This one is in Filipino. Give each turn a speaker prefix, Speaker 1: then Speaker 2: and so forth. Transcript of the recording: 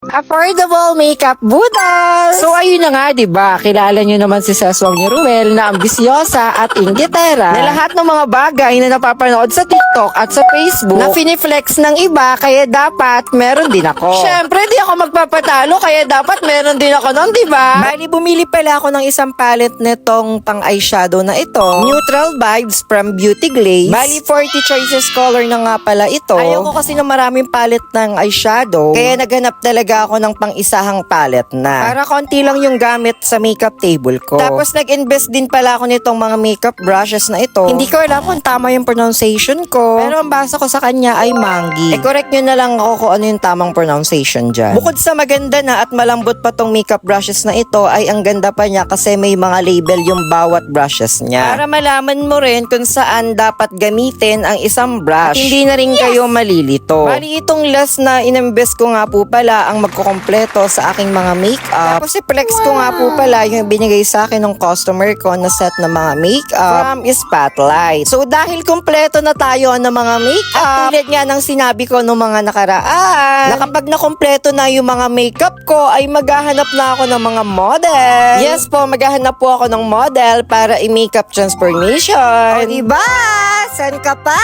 Speaker 1: Affordable Makeup Budol! So ayun na nga, diba? Kilala nyo naman si Seswang ni Ruel na ambisyosa at inggitera na lahat ng mga bagay na napapanood sa TikTok at sa Facebook na finiflex ng iba, kaya dapat meron din ako. Syempre, di ako magpapatalo, kaya dapat meron din ako nun, diba? Bali, bumili pala ako ng isang palette nitong pang eyeshadow na ito. Neutral Vibes from Beauty Glaze. Bali, 40 choices color na nga pala ito. Ayaw ko kasi na maraming palette ng eyeshadow, kaya naghanap talaga ako ng pang-isahang palette na. Para konti lang yung gamit sa makeup table ko. Tapos nag-invest din pala ako nitong mga makeup brushes na ito. Hindi ko alam kung tama yung pronunciation ko, pero ang basa ko sa kanya ay Mangi. Correct nyo na lang ako kung ano yung tamang pronunciation dyan. Bukod sa maganda na at malambot pa tong makeup brushes na ito, ay ang ganda pa niya kasi may mga label yung bawat brushes niya. Para malaman mo rin kung saan dapat gamitin ang isang brush. At hindi na rin kayo malilito. Bali, itong last na in-invest ko nga po pala ang magkukompleto sa aking mga makeup. Tapos i-flex ko nga po pala yung binigay sa akin ng customer ko na set ng mga makeup from Spotlight. So dahil kompleto na tayo ng mga makeup, tulad nga ng sinabi ko nung mga nakaraan, na kapag nakompleto na yung mga makeup ko, ay maghahanap na ako ng mga model. Yes po, maghahanap po ako ng model para i-makeup transformation. O diba? San ka pa?